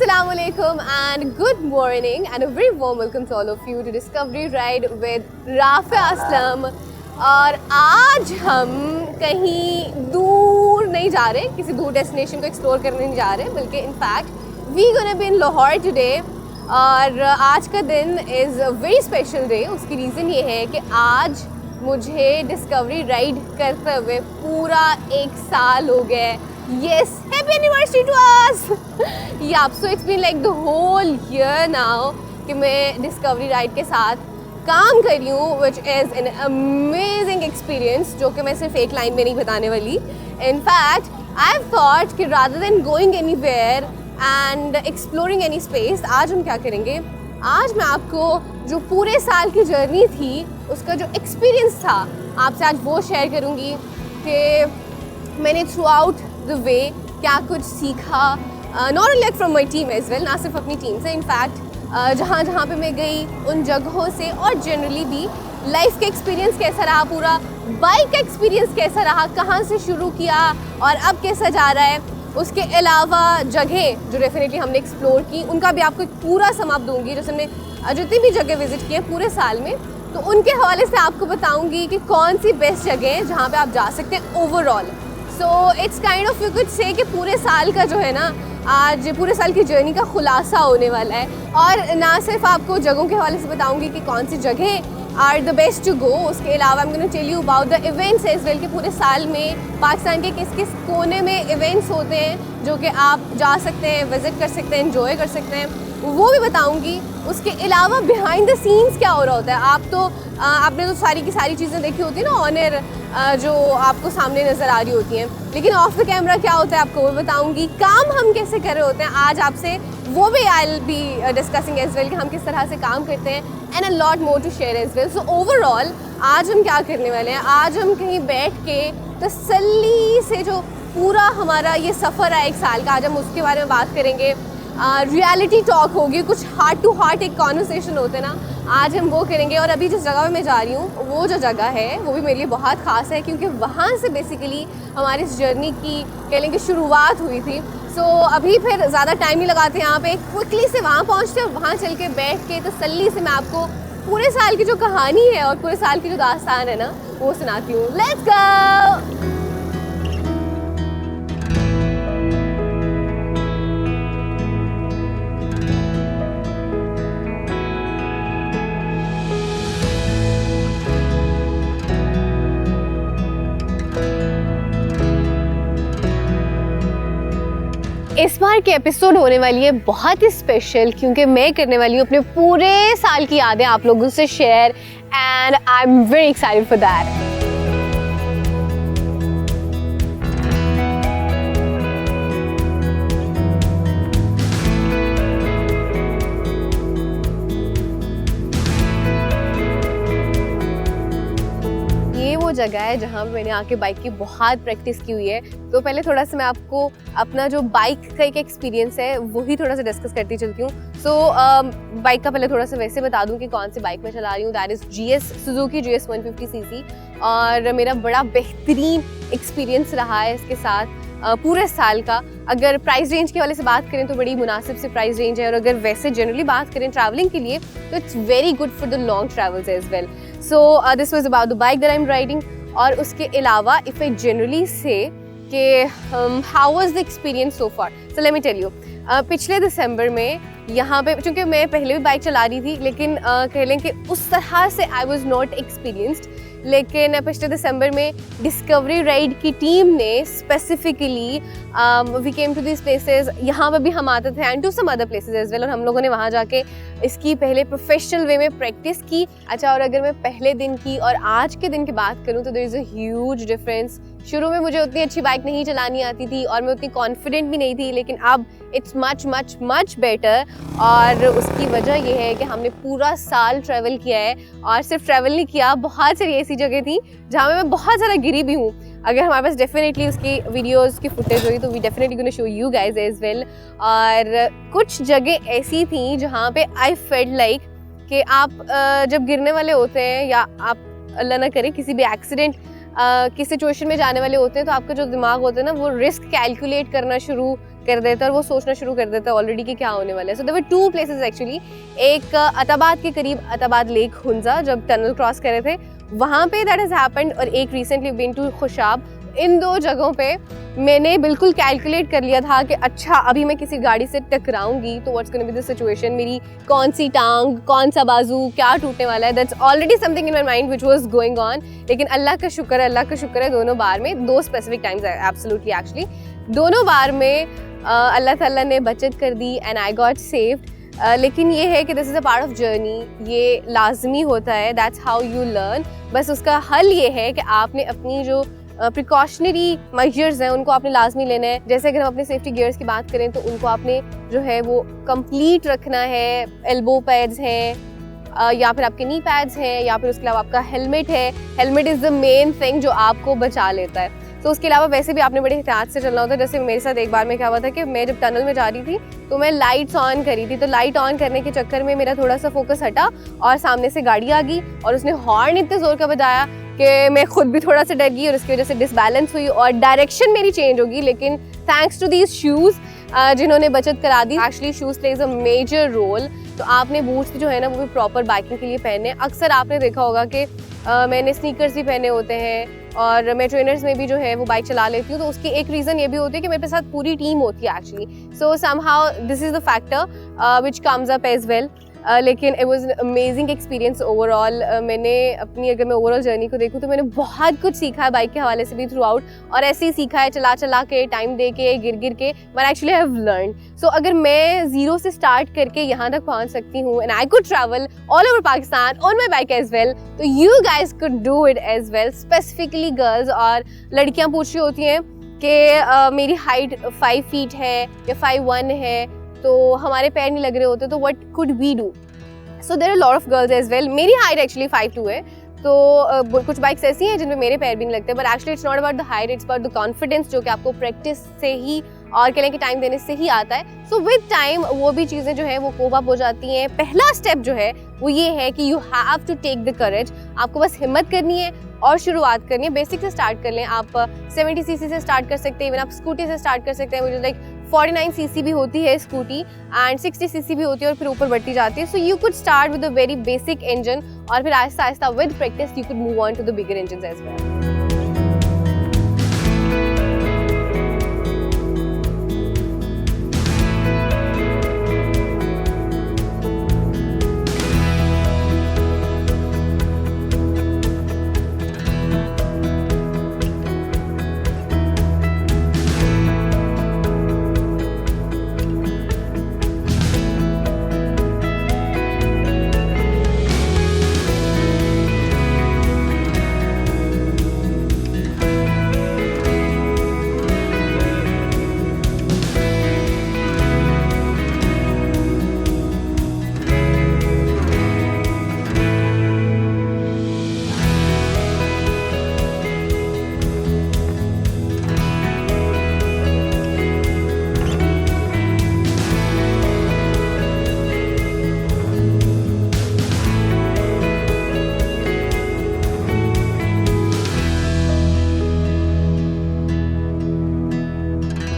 Assalamualaikum and good morning and a very warm welcome to all of you to Discovery Ride with Rafia Aslam। और आज हम कहीं दूर नहीं जा रहे, किसी दूर डेस्टिनेशन को एक्सप्लोर करने नहीं जा रहे, बल्कि in fact we gonna be in Lahore today. और आज का दिन is a very special day. उसकी रीज़न ये है कि आज मुझे डिस्कवरी राइड करते हुए पूरा 1 साल हो गया। Yes, happy anniversary to us! Yeah, so it's been like the whole year now कि मैं डिस्कवरी राइड के साथ काम कर रही हूँ, which is an amazing experience, जो कि मैं सिर्फ एक लाइन में नहीं बताने वाली। In fact, I've thought कि rather than going anywhere and exploring any space, आज हम क्या करेंगे? आज मैं आपको जो पूरे साल की जर्नी थी, उसका जो एक्सपीरियंस था, आपसे आज वो शेयर करूँगी कि मैंने थ्रू आउट द वे क्या कुछ सीखा, not only from my team as well, ना सिर्फ अपनी टीम से, इनफैक्ट जहाँ जहाँ पे मैं गई उन जगहों से, और जनरली भी लाइफ का एक्सपीरियंस कैसा रहा, पूरा बाइक का एक्सपीरियंस कैसा रहा, कहाँ से शुरू किया और अब कैसा जा रहा है। उसके अलावा जगह जो डेफिनेटली हमने एक्सप्लोर की, उनका भी आपको एक पूरा सम अप दूँगी, जैसे हमने जितनी भी जगह विज़िट की है पूरे साल में, तो उनके हवाले से आपको बताऊँगी कि कौन सी बेस्ट जगह है जहाँ पर आप जा सकते हैं overall. So it's kind of you could say कि पूरे साल का जो है ना, आज पूरे साल की जर्नी का खुलासा होने वाला है। और ना सिर्फ आपको जगहों के हवाले से बताऊंगी कि कौन सी जगह are the best to go, उसके अलावा I am gonna tell you about the events as well कि पूरे साल में पाकिस्तान के किस किस कोने में इवेंट्स होते हैं जो कि आप जा सकते हैं, विज़िट कर सकते हैं, एंजॉय कर सकते हैं, वो भी बताऊंगी। उसके अलावा बिहाइंड द सीन्स क्या हो रहा होता है, आपने तो सारी की सारी चीज़ें देखी होती है ना ऑन एयर, जो आपको सामने नज़र आ रही होती हैं, लेकिन ऑफ द कैमरा क्या होता है आपको वो बताऊंगी। काम हम कैसे कर रहे होते हैं आज आपसे वो भी I will be discussing as well कि हम किस तरह से काम करते हैं, and a lot more to share as well. So overall आज हम क्या करने वाले हैं, आज हम कहीं बैठ के तसल्ली से जो पूरा हमारा ये सफ़र है 1 साल का, आज हम उसके बारे में बात करेंगे। रियलिटी टॉक होगी, कुछ हार्ट टू हार्ट एक कॉन्वर्सेशन होते हैं ना, आज हम वो करेंगे। और अभी जिस जगह पे मैं जा रही हूँ वो जो जगह है वो भी मेरे लिए बहुत ख़ास है, क्योंकि वहाँ से बेसिकली हमारी इस जर्नी की कह लें कि शुरुआत हुई थी। सो अभी फिर ज़्यादा टाइम नहीं लगाते, यहाँ पे क्विकली से वहाँ पहुँचते हैं और वहाँ चल के बैठ के तसल्ली से मैं आपको पूरे साल की जो कहानी है और पूरे साल की जो दास्तान है ना, वो सुनाती हूँ। Let's go. इस बार के एपिसोड होने वाली है बहुत ही स्पेशल, क्योंकि मैं करने वाली हूँ अपने पूरे साल की यादें आप लोगों से share, and I am very excited for that. जगह है जहाँ मैंने आके बाइक की बहुत प्रैक्टिस की हुई है। तो पहले थोड़ा सा मैं आपको अपना जो बाइक का एक एक्सपीरियंस है वही थोड़ा सा डिस्कस करती चलती हूँ। सो बाइक का पहले थोड़ा सा वैसे बता दूँ कि कौन सी बाइक मैं चला रही हूँ। That is Suzuki GS 150cc, और मेरा बड़ा बेहतरीन एक्सपीरियंस रहा है इसके साथ पूरे साल का। अगर प्राइस रेंज के वाले से बात करें तो बड़ी मुनासिब से प्राइस रेंज है, और अगर वैसे जनरली बात करें ट्रैवलिंग के लिए तो it's very good for the long travels as well. So this was about the bike that I am riding. और उसके अलावा इफ आई जनरली से कि how was the experience so far, so let me tell you. पिछले दिसंबर में यहाँ पे, चूँकि मैं पहले भी बाइक चला रही थी, लेकिन कह लें कि उस तरह से आई वॉज नॉट एक्सपीरियंस्ड, लेकिन पिछले दिसंबर में डिस्कवरी राइड की टीम ने specifically we came to this places, यहाँ पर भी हम आते थे, and to some other places as well, और हम लोगों ने वहाँ जाके इसकी पहले प्रोफेशनल वे में प्रैक्टिस की। अच्छा, और अगर मैं पहले दिन की और आज के दिन की बात करूँ तो there is a huge difference. शुरू में मुझे उतनी अच्छी बाइक नहीं चलानी आती थी और मैं उतनी कॉन्फिडेंट भी नहीं थी, लेकिन अब it's much much much better. और उसकी वजह यह है कि हमने पूरा साल ट्रैवल किया है, और सिर्फ ट्रैवल नहीं किया, बहुत सारी ऐसी जगह थी जहाँ मैं बहुत ज़्यादा गिरी भी हूँ। अगर हमारे पास डेफिनेटली उसकी वीडियोस की फुटेज हुई तो we definitely gonna show you guys as well. और कुछ जगह ऐसी थी जहाँ पे आई फेल्ट लाइक कि आप जब गिरने वाले होते हैं, या आप अल्लाह ना करे किसी भी एक्सीडेंट की सिचुएशन में जाने वाले होते हैं, तो आपका जो दिमाग होता है ना, वो रिस्क कैलकुलेट करना शुरू कर देता है और वो सोचना शुरू कर देता है ऑलरेडी कि क्या होने वाला है। So there were 2 places actually, एक अताबाद के करीब अताबाद लेक हुंजा जब टनल क्रॉस कर रहे थे वहाँ पे दैट हैज़ हैपेंड, और एक रिसेंटली बीन टू खुशाब। इन 2 जगहों पे मैंने बिल्कुल कैलकुलेट कर लिया था कि अच्छा अभी मैं किसी गाड़ी से टकराऊंगी तो what's gonna be the situation, मेरी कौन सी टांग, कौन सा बाजू, क्या टूटने वाला है। That's already something in my mind which was going on. लेकिन अल्लाह का शुक्र है दोनों बार में, 2 स्पेसिफिक टाइम्स एब्सोल्युटली एक्चुअली दोनों बार में अल्लाह ताला ने बचत कर दी एंड आई गॉट सेव्ड। लेकिन ये है कि this is a part of journey, ये लाजमी होता है, दैट्स हाउ यू लर्न। बस उसका हल ये है कि आपने अपनी जो प्रिकॉशनरी मेजर्स हैं उनको आपने लाजमी लेना है। जैसे अगर हम अपने सेफ्टी गियर्स की बात करें तो उनको आपने जो है वो कंप्लीट रखना है। एल्बो पैड्स हैं या फिर आपके नी पैड्स हैं या फिर उसके अलावा आपका हेलमेट है। Helmet is the main thing जो आपको बचा लेता है। तो उसके अलावा वैसे भी आपने बड़े एहतियात से चलना होता है। जैसे मेरे साथ एक बार में क्या हुआ था कि मैं जब टनल में जा रही थी तो मैं लाइट्स ऑन करी थी, तो लाइट ऑन करने के चक्कर में मेरा थोड़ा सा फोकस हटा और सामने से गाड़ी आ गई और उसने हॉर्न इतने ज़ोर का बजाया कि मैं खुद भी थोड़ा सा डर गई और उसकी वजह से डिसबैलेंस हुई और डायरेक्शन मेरी चेंज होगी। लेकिन थैंक्स टू दीज शूज़ जिन्होंने बचत करा दी। Actually shoes plays a major role. तो आपने बूट्स जो है ना वो भी प्रॉपर बाइकिंग के लिए पहने। अक्सर आपने देखा होगा कि मैंने स्नीकर्स भी पहने होते हैं और मैं ट्रेनर्स में भी जो है वो बाइक चला लेती हूँ। तो उसकी एक रीज़न ये भी होती है कि मेरे साथ पूरी टीम होती है actually. So somehow this is the factor which comes up as well. लेकिन it was amazing experience overall. मैंने अपनी अगर मैं ओवरऑल जर्नी को देखूँ तो मैंने बहुत कुछ सीखा है बाइक के हवाले से भी थ्रू आउट, और ऐसे ही सीखा है चला चला के, टाइम दे के, गिर के, but actually I have learn. So अगर मैं ज़ीरो से स्टार्ट करके यहाँ तक पहुँच सकती हूँ and I could travel all over Pakistan on my bike as well, तो you guys could do it as well. Specifically girls और लड़कियाँ पूछ रही होती हैं कि मेरी हाइट 5 फीट है या 5'1" है तो हमारे पैर नहीं लग रहे होते, तो what could we do? So there are lot of girls as well. मेरी हाइट एक्चुअली 5'2" है, तो कुछ बाइक्स ऐसी हैं जिनमें मेरे पैर भी नहीं लगते, but actually it's not about the height, it's about the confidence जो कि आपको प्रैक्टिस से ही और कहने के टाइम देने से ही आता है। सो विद टाइम वो भी चीज़ें जो है वो कोप अप हो जाती हैं। पहला स्टेप जो है वो ये है कि you have to take the courage. आपको बस हिम्मत करनी है और शुरुआत करनी है। बेसिक से स्टार्ट कर लें। आप 70 सीसी से स्टार्ट कर सकते हैं, इवन आप स्कूटी से स्टार्ट कर सकते हैं, मुझे लाइक 49 सीसी भी होती है स्कूटी एंड 60 सीसी भी होती है और फिर ऊपर बढ़ती जाती है। So you could start with a very basic engine और फिर आहिस्ता आहिस्ता with practice you could move on to the bigger engine as well.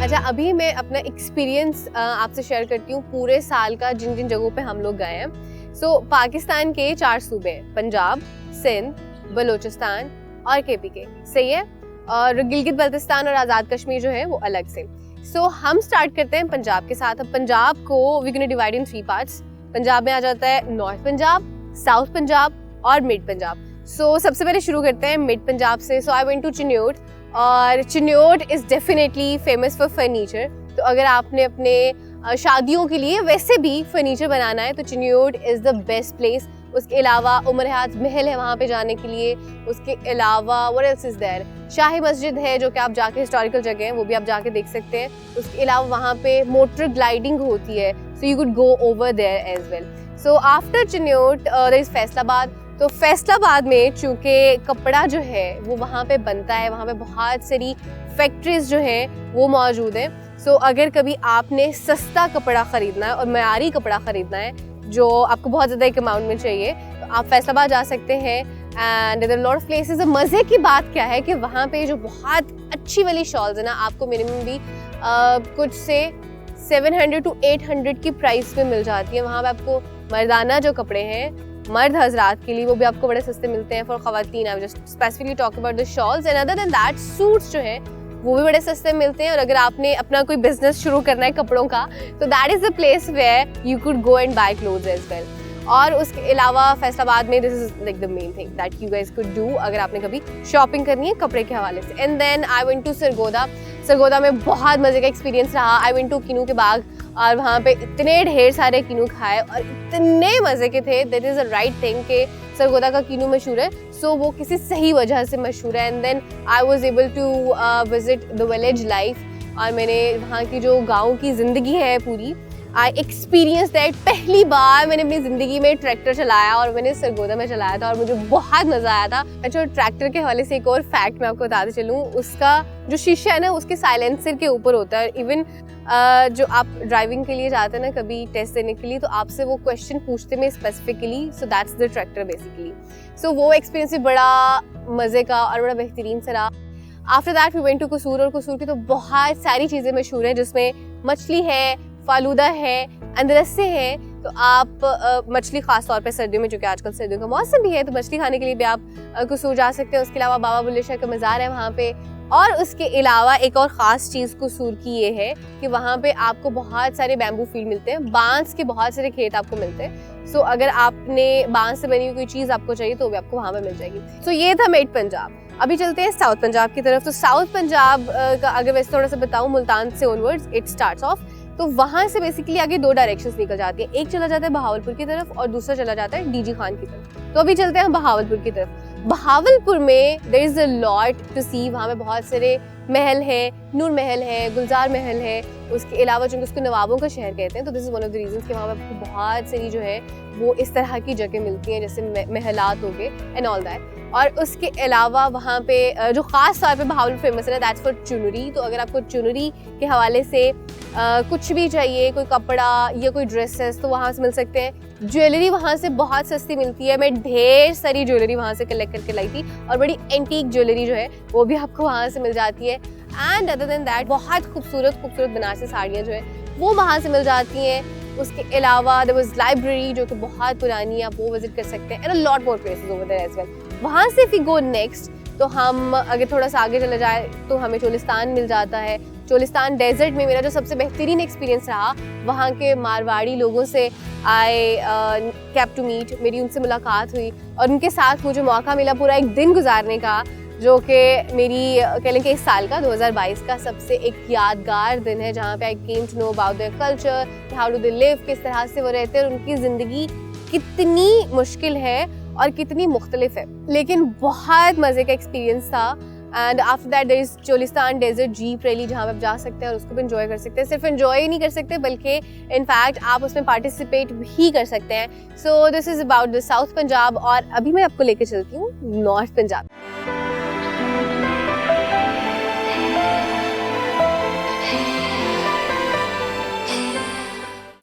अच्छा, अभी मैं अपना एक्सपीरियंस आपसे शेयर करती हूँ पूरे साल का जिन जिन जगहों पे हम लोग गए हैं। सो पाकिस्तान के 4 सूबे, पंजाब, सिंध, बलूचिस्तान और KPK, सही है, और गिलगित बल्तिस्तान और आज़ाद कश्मीर जो है वो अलग से। सो हम स्टार्ट करते हैं पंजाब के साथ। अब पंजाब को we can divide in 3 parts. Punjab में आ जाता है नॉर्थ पंजाब, साउथ पंजाब और मिड पंजाब। सो सबसे पहले शुरू करते हैं मिड पंजाब से। सो आई वेंट टू चिन्योट, और Chiniot is definitely famous for furniture. तो अगर आपने अपने शादियों के लिए वैसे भी फर्नीचर बनाना है तो Chiniot is the best place. उसके अलावा उमरहात महल है वहाँ पे जाने के लिए। उसके अलावा व्हाट एल्स इज़ देयर, शाही मस्जिद है जो कि आप जाके हिस्टोरिकल जगह है वो भी आप जाके देख सकते हैं। उसके अलावा वहाँ पे मोटर ग्लाइडिंग होती है, so you could go over there as well. So after Chiniot there is Faisalabad. तो फैसलाबाद में चूँकि कपड़ा जो है वो वहाँ पे बनता है, वहाँ पे बहुत सारी फैक्ट्रीज जो हैं वो मौजूद हैं। सो अगर कभी आपने सस्ता कपड़ा ख़रीदना है और मयारी कपड़ा ख़रीदना है जो आपको बहुत ज़्यादा एक अमाउंट में चाहिए, तो आप फैसलाबाद जा सकते हैं। And there are lot of places. मज़े की बात क्या है कि वहाँ पे जो बहुत अच्छी वाली शॉल्स है ना, आपको मिनिमम भी कुछ से 700 to 800 की प्राइस में मिल जाती है। वहाँ पे आपको मर्दाना जो कपड़े हैं मर्द हजरात के लिए, वो भी आपको बड़े सस्ते मिलते हैं। फॉर ख़वातीन I just specifically talk about the shawls, and other than that suits जो है वो भी बड़े सस्ते मिलते हैं। और अगर आपने अपना कोई बिजनेस शुरू करना है कपड़ों का, तो that is the place where you could go and buy clothes as well. और उसके अलावा फैसलाबाद में this is like the main thing that you guys could do अगर आपने कभी शॉपिंग करनी है कपड़े के हवाले से। And then I went to Sargodha. Sargodha में बहुत मज़े का एक्सपीरियंस रहा। आई वेंट टू किनू के बाग और वहाँ पे इतने ढेर सारे किनू खाए और इतने मज़े के थे। That is a right thing कि सरगोदा का किनू मशहूर है, सो वो किसी सही वजह से मशहूर है। And then I was able to visit the village life और मैंने वहाँ की जो गाँव की ज़िंदगी है पूरी आई एक्सपीरियंस दैट। पहली बार मैंने अपनी ज़िंदगी में ट्रैक्टर चलाया और मैंने सरगोदा में चलाया था और मुझे बहुत मज़ा आया था। अच्छा, ट्रैक्टर के हवाले से एक और फैक्ट मैं आपको बताते चलूँ, उसका जो शीशा है ना उसके साइलेंसर के ऊपर होता है। इवन जो आप ड्राइविंग के लिए जाते हैं ना कभी टेस्ट देने के लिए, तो आपसे वो क्वेश्चन पूछते हैं specifically, so that's the tractor basically. So वो एक्सपीरियंस भी बड़ा मज़े का और बड़ा बेहतरीन सा रहा। After that we went to Kasur, और कसूर की तो बहुत सारी चीज़ें मशहूर हैं जिसमें मछली है, फालूदा है, अंदरसे है। तो आप मछली ख़ास तौर पे सर्दियों में, चूँकि आजकल सर्दियों का मौसम भी है, तो मछली खाने के लिए भी आप कसूर जा सकते हैं। उसके अलावा बाबा बुल्ले शाह का मज़ार है वहाँ पे। और उसके अलावा एक और ख़ास चीज़ कसूर की ये है कि वहाँ पे आपको बहुत सारे बैम्बू फील्ड मिलते हैं, बांस के बहुत सारे खेत आपको मिलते हैं। सो अगर आपने बांस से बनी हुई कोई चीज़ आपको चाहिए तो भी आपको वहाँ पे मिल जाएगी। सो ये था मिड पंजाब। अभी चलते हैं साउथ पंजाब की तरफ। तो साउथ पंजाब का अगर वैसे थोड़ा सा बताऊँ, मुल्तान से ऑनवर्ड्स इट स्टार्ट्स ऑफ। तो वहाँ से बेसिकली आगे दो डायरेक्शंस निकल जाती है, एक चला जाता है बहावलपुर की तरफ और दूसरा चला जाता है डीजी खान की तरफ। तो अभी चलते हैं बहावलपुर की तरफ। बहावलपुर में there is a lot to see. वहाँ में बहुत सारे महल हैं, नूर महल है, गुलजार महल है। उसके अलावा चूँकि उसको नवाबों का शहर कहते हैं, तो this is one of the reasons कि वहाँ पर आपको बहुत सारी जो है वो इस तरह की जगह मिलती हैं, जैसे महलात हो गए एंड ऑल दैट। और उसके अलावा वहाँ पे जो ख़ास तौर पे बहावलपुर फेमस है दैट्स फॉर चुनरी। तो अगर आपको चुनरी के हवाले से कुछ भी चाहिए, कोई कपड़ा या कोई ड्रेसेस, तो वहाँ से मिल सकते हैं। ज्वेलरी वहाँ से बहुत सस्ती मिलती है। मैं ढेर सारी ज्वेलरी वहाँ से कलेक्ट करके लाई थी और बड़ी एंटीक ज्वेलरी जो है वो भी आपको वहाँ से मिल जाती है। एंड अदर देन दैट बहुत खूबसूरत बनारसी साड़ियाँ जो है वो वहाँ से मिल जाती हैं। उसके अलावा देयर वाज लाइब्रेरी जो कि बहुत पुरानी है, आप वो विजिट कर सकते हैं। And a lot more places over there as well. वहाँ से इफ वी गो नेक्स्ट, तो हम अगर थोड़ा सा आगे चले जाए तो हमें चोलिस्तान मिल जाता है। चोलिस्तान डेजर्ट में मेरा जो सबसे बेहतरीन एक्सपीरियंस रहा, वहाँ के मारवाड़ी लोगों से आई केप टू मीट, मेरी उनसे मुलाकात हुई और उनके साथ मुझे मौका मिला पूरा एक दिन गुजारने का, जो कि मेरी कह लें कि इस साल का 2022 का सबसे एक यादगार दिन है, जहाँ पे I came to know about their culture, how do they live, किस तरह से वो रहते हैं और उनकी ज़िंदगी कितनी मुश्किल है और कितनी मुख्तलिफ है, लेकिन बहुत मज़े का एक्सपीरियंस था। And after that there is Cholistan desert jeep rally, जहाँ पे आप जा सकते हैं और उसको भी एंजॉय कर सकते हैं। सिर्फ एंजॉय ही नहीं कर सकते बल्कि इनफैक्ट आप उसमें पार्टिसिपेट भी कर सकते हैं। So this is about the south Punjab. और अभी मैं आपको लेके चलती हूँ नॉर्थ पंजाब।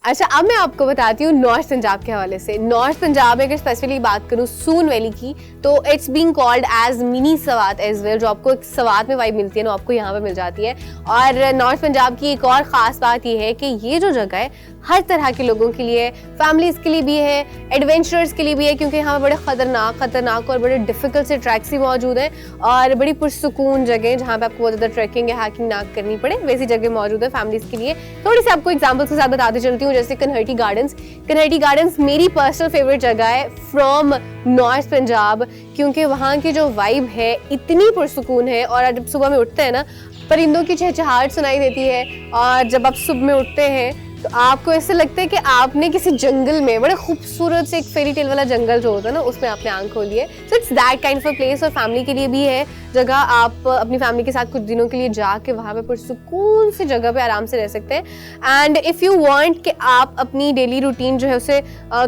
अच्छा, अब मैं आपको बताती हूँ नॉर्थ पंजाब के हवाले से। नॉर्थ पंजाब में अगर स्पेसिफिकली बात करूँ सून वैली की, तो it's being called as mini Swat as well. जो आपको एक सवात में वाइब मिलती है ना, आपको यहाँ पे मिल जाती है। और नॉर्थ पंजाब की एक और ख़ास बात ये है कि ये जो जगह है हर तरह के लोगों के लिए, फैमिलीज़ के लिए भी है, एडवेंचरर्स के लिए भी है, क्योंकि यहाँ पर बड़े ख़तरनाक और बड़े डिफ़िकल्ट से ट्रैक्स भी मौजूद हैं और बड़ी पुरसुकून जगह जहाँ पे आपको बहुत ज़्यादा ट्रैकिंग या हैकिंग ना करनी पड़े, वैसी जगह मौजूद है फैमिलीज़ के लिए। थोड़ी सी आपको एग्जाम्पल्स के साथ बताते चलती हूँ, जैसे कन्हर्टी गार्डन्स। कन्हर्टी गार्डन्स मेरी पर्सनल फेवरेट जगह है फ्रॉम नॉर्थ पंजाब, क्योंकि वहाँ की जो वाइब है इतनी पुरसुकून है। और जब सुबह में उठते हैं ना, परिंदों की चहचहाहट सुनाई देती है और जब आप सुबह में उठते हैं तो आपको ऐसे लगता है कि आपने किसी जंगल में, बड़े खूबसूरत से एक फेरी टेल वाला जंगल जो होता है ना, उसमें आपने आंख खोली है। So it's that kind of a place. और फैमिली के लिए भी है जगह, आप अपनी फैमिली के साथ कुछ दिनों के लिए जाके वहाँ पे पुरसुकून से जगह पे आराम से रह सकते हैं। एंड इफ़ यू वांट कि आप अपनी डेली रूटीन जो है उसे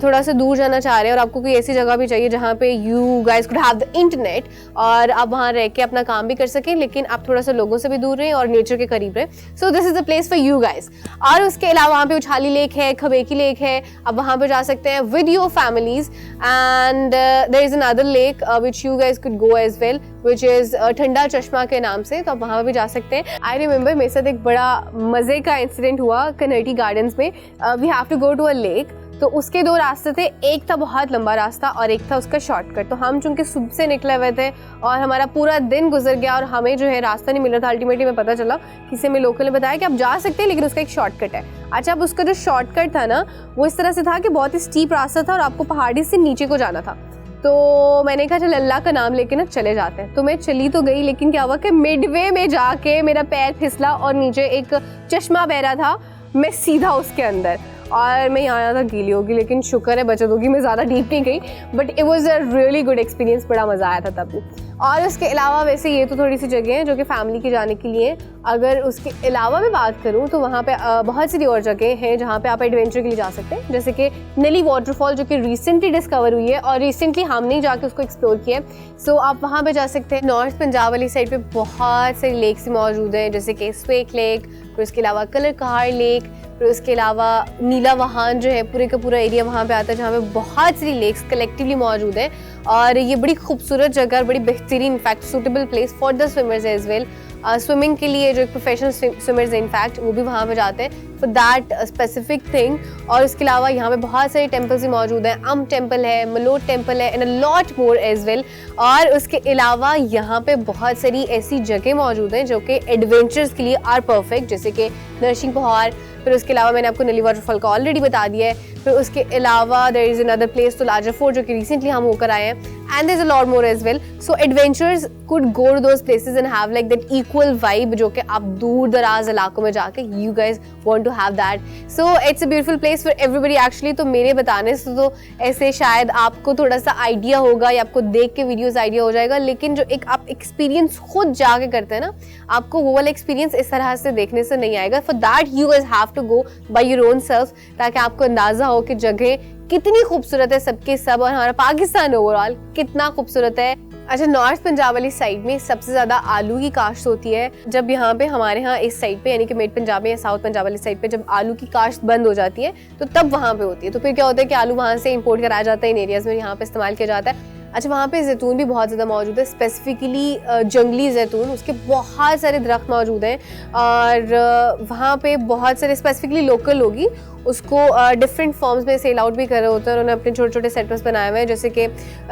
थोड़ा सा दूर जाना चाह रहे हैं और आपको कोई ऐसी जगह भी चाहिए जहाँ पे you guys could have the internet और आप वहाँ रह के अपना काम भी कर सकें, लेकिन आप थोड़ा सा लोगों से भी दूर रहें और नेचर के करीब रहें, so this is the place for you guys. और उसके अलावा वहाँ पे उछाली लेक है, खबेकी लेक है, आप वहाँ पे जा सकते हैं with your families. And there is another lake which you guys could go as well, which is Thanda Chashma के नाम से, तो आप वहाँ पे भी जा सकते हैं. आई रिमेंबर मेरे साथ एक बड़ा मजे का इंसिडेंट हुआ कनर्टी गार्डन्स में. We have to go to a lake, तो उसके 2 रास्ते थे, एक था बहुत लंबा रास्ता और एक था उसका शॉर्टकट. तो हम चूंकि सुबह से निकले हुए थे और हमारा पूरा दिन गुजर गया और हमें जो है रास्ता नहीं मिल रहा था. अल्टीमेटली में पता चला, किसी में लोकल ने बताया कि आप जा सकते हैं लेकिन उसका एक शॉर्टकट है. अच्छा, अब उसका जो शॉर्टकट था ना, वो इस तरह से था कि बहुत ही स्टीप रास्ता था और आपको पहाड़ी से नीचे को जाना था. तो मैंने कहा चल अल्लाह का नाम लेके ना चले जाते हैं. तो मैं चली तो गई, लेकिन क्या हुआ कि मिडवे में जाके मेरा पैर फिसला और नीचे एक चश्मा बह रहा था. मैं सीधा उसके अंदर, और मैं यहाँ था गीली होगी, लेकिन शुक्र है बचत होगी, मैं ज़्यादा डीप नहीं गई. But it was a really good experience, बड़ा मज़ा आया था तब भी. और उसके अलावा वैसे ये तो थोड़ी सी जगह हैं जो कि फैमिली के जाने के लिए. अगर उसके अलावा मैं बात करूँ तो वहाँ पे बहुत सारी और जगह हैं जहाँ पे आप एडवेंचर के लिए जा सकते हैं. जैसे कि नली वाटरफॉल जो कि रिसेंटली डिस्कवर हुई है और रिसेंटली हमने जाके उसको एक्सप्लोर किया है. सो आप वहाँ पे जा सकते हैं. नॉर्थ पंजाब वाली साइड पे बहुत सारी लेक्स मौजूद हैं, जैसे कि स्वेक लेक, फिर उसके अलावा कलर कहार लेक, फिर उसके अलावा नीला वहान जो है पूरे का पूरा एरिया वहाँ पे आता है, जहाँ पे बहुत सारी लेक्स कलेक्टिवली मौजूद हैं. और ये बड़ी खूबसूरत जगह और बड़ी बेहतरीन, in fact suitable place for the swimmers as well. Swimming के लिए जो एक प्रोफेशनल स्विमर्स हैं इनफैक्ट, वो भी वहाँ पे जाते हैं फॉर दैट स्पेसिफिक थिंग. और इसके अलावा यहाँ पे बहुत सारे टेम्पल्स भी मौजूद हैं. अम टेम्पल है, मलोट टेम्पल है, and a lot more as well. और उसके अलावा यहाँ पे बहुत सारी ऐसी जगह मौजूद हैं जो कि एडवेंचर्स के लिए आर परफेक्ट, जैसे कि नरसिंह पहाड़. फिर उसके अलावा मैंने आपको नली वाटरफॉल का ऑलरेडी बता दिया है. फिर उसके अलावा देयर इज अनदर प्लेस तो लाजर फोर्ट, जो कि रिसेंटली हम होकर आए हैं. And there is a lot more as well. So adventures could go to those places and have like that equal vibe, जो कि आप दूर दराज इलाकों में जाके you guys want to have that. So it's a beautiful place for everybody actually. तो मेरे बताने से तो ऐसे शायद आपको थोड़ा सा आइडिया होगा या आपको देख के वीडियोस आइडिया हो जाएगा, लेकिन जो एक आप एक्सपीरियंस खुद जाके करते हैं ना, आपको वो वाला एक्सपीरियंस इस तरह से देखने से नहीं आएगा. For that you guys have to go by your own self, ताकि आपको अंदाजा हो कि जगह कितनी खूबसूरत है सबके सब, और हमारा पाकिस्तान ओवरऑल कितना खूबसूरत है. अच्छा, नॉर्थ पंजाब वाली साइड में सबसे ज्यादा आलू की काश्त होती है. जब यहाँ पे हमारे यहाँ इस साइड पे यानी कि मिड पंजाब में या साउथ पंजाब वाली साइड पे जब आलू की काश्त बंद हो जाती है तो तब वहाँ पे होती है. तो फिर क्या होता है कि आलू वहाँ से इंपोर्ट कराया जाता है, इन एरियाज में यहाँ पे इस्तेमाल किया जाता है. अच्छा, वहाँ पे जैतून भी बहुत ज़्यादा मौजूद है, स्पेसिफिकली जंगली जैतून, उसके बहुत सारे दरख्त मौजूद हैं. और वहाँ पे बहुत सारे स्पेसिफिकली लोकल लोग उसको डिफरेंट फॉर्म्स में सेल आउट भी कर रहे होते हैं. उन्होंने अपने छोटे छोटे सेटअप्स बनाए हुए हैं, जैसे कि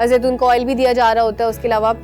जैतून को ऑयल भी दिया जा रहा होता है. उसके अलावा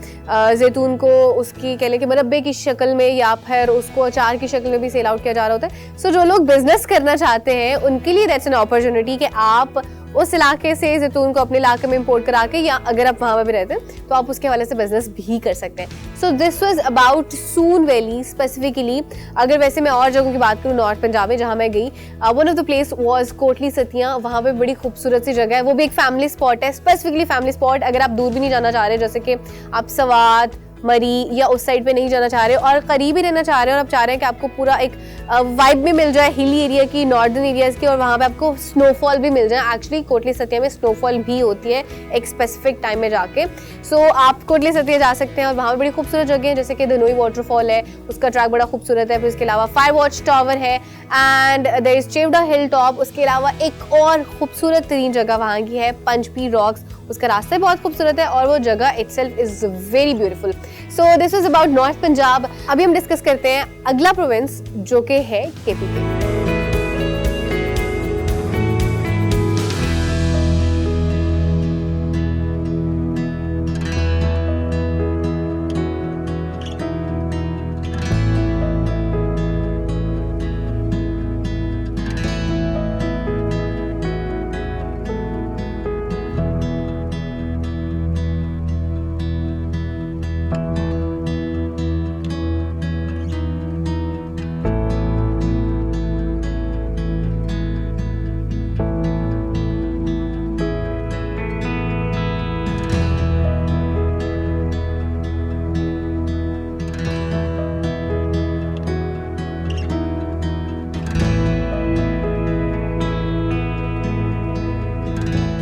जैतून को उसकी कह लें कि मुरब्बे की शक्ल में या फिर उसको अचार की शक्ल में भी सेल आउट किया जा रहा होता है. सो जो लोग बिजनेस करना चाहते हैं उनके लिए दैट्स एन अपॉर्चुनिटी कि आप उस इलाके से जैतून को अपने इलाके में इंपोर्ट करा के, या अगर आप वहाँ पे भी रहते हैं तो आप उसके हवाले से बिजनेस भी कर सकते हैं. सो this was about soon valley specifically. अगर वैसे मैं और जगहों की बात करूँ नॉर्थ पंजाब में जहाँ मैं गई, one of the place was Kotli सतिया. वहाँ पे बड़ी खूबसूरत सी जगह है, वो भी एक फैमिली स्पॉट है, स्पेसिफिकली फैमिली स्पॉट. अगर आप दूर भी नहीं जाना चाह रहे, जैसे कि आप सवात, मरी या उस साइड पे नहीं जाना चाह रहे और करीब ही रहना चाह रहे हैं और आप चाह रहे हैं कि आपको पूरा एक वाइब भी मिल जाए हिली एरिया की, नॉर्दर्न एरियाज की, और वहाँ पे आपको स्नोफॉल भी मिल जाए. एक्चुअली कोटली सतिया में स्नोफॉल भी होती है एक स्पेसिफिक टाइम में जाके. सो आप कोटली सतिया जा सकते हैं और वहाँ पे बड़ी खूबसूरत जगह है, जैसे कि धनोई वाटरफॉल है, उसका ट्रैक बड़ा खूबसूरत है. फिर इसके अलावा फायर वॉच टावर है and there is Chewra hill top. उसके अलावा एक और खूबसूरत तरीन जगह वहाँ की है पंचपी रॉक्स. उसका रास्ता बहुत खूबसूरत है और वो जगह itself is very beautiful. So this was about north Punjab. अभी हम डिस्कस करते हैं अगला प्रोविंस जो कि है केपीके.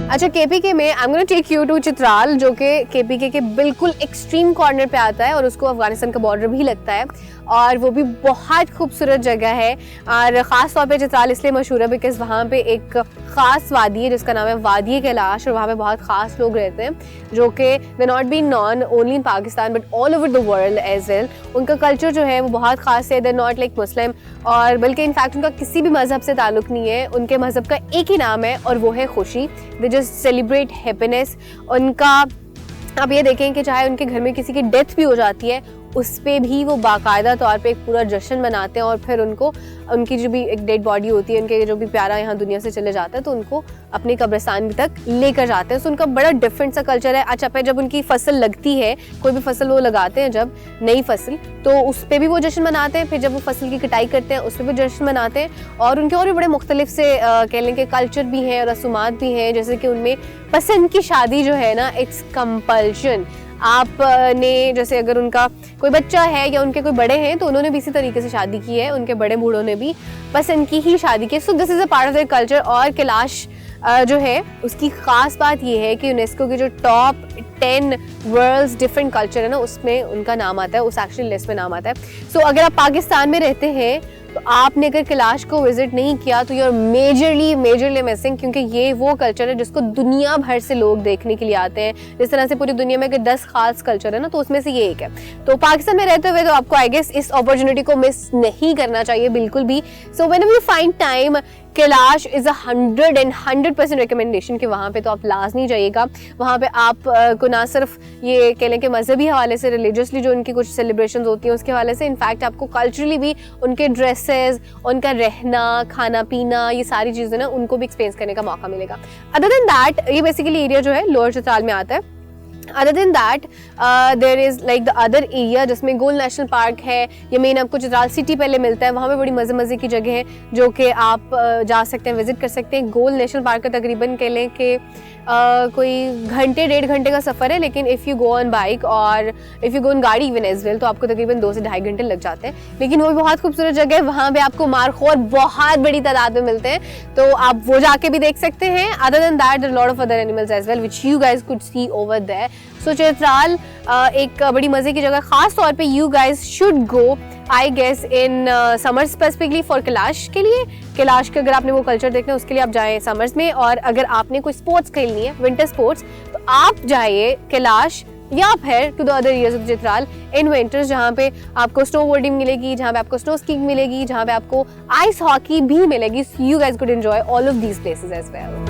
अच्छा, केपीके में I am gonna take you to Chitral, जो कि केपीके के बिल्कुल एक्सट्रीम कॉर्नर पे आता है और उसको अफगानिस्तान का बॉर्डर भी लगता है, और वो भी बहुत खूबसूरत जगह है। और ख़ास तौर पे चित्राल इसलिए मशहूर है बिकॉज़ वहाँ पे एक ख़ास वादी है जिसका नाम है वादी कैलाश, और वहाँ पे बहुत ख़ास लोग रहते हैं जो कि they not been known only in Pakistan but all over the world as well. उनका कल्चर जो है वो बहुत ख़ास है, दे नॉट लाइक मुस्लिम, और बल्कि इनफैक्ट उनका किसी भी मज़हब से ताल्लुक़ नहीं है। उनके मज़हब का एक ही नाम है और वो है खुशी। They just celebrate happiness. उनका आप ये देखें कि चाहे उनके घर में किसी की डेथ भी हो जाती है उस पर भी वो बाकायदा तौर पे एक पूरा जश्न मनाते हैं, और फिर उनको उनकी जो भी एक डेड बॉडी होती है, उनके जो भी प्यारा यहाँ दुनिया से चले जाता है, तो उनको अपने कब्रिस्तान तक लेकर जाते हैं। तो उनका बड़ा डिफरेंट सा कल्चर है। अच्छा, पे जब उनकी फसल लगती है, कोई भी फसल वो लगाते हैं जब नई फसल, तो उस पर भी वो जश्न मनाते हैं। फिर जब वो फसल की कटाई करते हैं उस पर भी जश्न मनाते हैं। और उनके और भी बड़े मुख्तलिफ से कह लें कि कल्चर भी हैं और रसूमात भी हैं, जैसे कि उनमें पसंद की शादी जो है ना, इट्स कंपल्शन। आपने जैसे अगर उनका कोई बच्चा है या उनके कोई बड़े हैं तो उन्होंने भी इसी तरीके से शादी की है, उनके बड़े बूढ़ों ने भी पसंद की ही शादी की। So this is a part of their culture. और कैलाश जो है उसकी ख़ास बात ये है कि यूनेस्को की जो टॉप 10 वर्ल्ड्स डिफरेंट कल्चर है ना, उसमें उनका नाम आता है, उस एक्चुअली लिस्ट में नाम आता है। सो अगर आप पाकिस्तान में रहते हैं तो आपने अगर कैलाश को विजिट नहीं किया तो यू आर मेजरली मिसिंग, क्योंकि ये वो कल्चर है जिसको दुनिया भर से लोग देखने के लिए आते हैं। जिस तरह से पूरी दुनिया में अगर 10 खास कल्चर है ना, तो उसमें से ये एक है। तो पाकिस्तान में रहते हुए तो आपको आई गेस इस अपॉर्चुनिटी को मिस नहीं करना चाहिए बिल्कुल भी। So whenever you find time, Kailash is 100% recommendation कि वहाँ पे तो आप लाजमी जाइएगा। वहाँ पे आप को ना सिर्फ ये कह लें कि मजहबी हवाले से, रिलीजियसली जो उनकी कुछ सेलिब्रेशंस होती हैं उसके हवाले से, इनफैक्ट आपको कल्चरली भी उनके ड्रेसेस, उनका रहना, खाना पीना, ये सारी चीज़ें ना उनको भी एक्सपीरियंस करने का मौका मिलेगा। अदर देन दैट, ये बेसिकली एरिया जो है लोअर चित्राल में आता है। Other than that there is like the other area जिसमें गोल नेशनल पार्क है। ये मेन आपको चित्राल सिटी पहले मिलता है, वहाँ पे बड़ी मज़े की जगह है जो कि आप जा सकते हैं, विजिट कर सकते हैं। गोल नेशनल पार्क का तकरीबन कह लें कि कोई घंटे 1.5 घंटे का सफ़र है, लेकिन if you go on bike और इफ़ यू गो ऑन गाड़ी इवन एज वेल तो आपको तकरीबन 2 से 2.5 घंटे लग जाते हैं। लेकिन वो भी बहुत खूबसूरत जगह है, वहाँ पे आपको मारखोर बहुत बड़ी तादाद में मिलते हैं, तो आप वो जाके भी देख सकते हैं। Other than that there are lot of other animals as well which you guys could see over there. So Chitral एक बड़ी मज़े की जगह, ख़ास तौर पे you guys should go I guess in summer specifically for Kalash के लिए। कैलाश के अगर आपने वो कल्चर देखना है उसके लिए आप जाएँ समर्स में, और अगर आपने कोई स्पोर्ट्स खेलनी है, विंटर स्पोर्ट्स, तो आप जाइए कैलाश या फिर to the other areas of Chitral in winters, जहाँ पे आपको स्नो बोर्डिंग मिलेगी, जहाँ पे आपको स्नो स्कीइंग मिलेगी, जहाँ पे आपको आइस हॉकी भी मिलेगी। You guys could enjoy all of these places as well.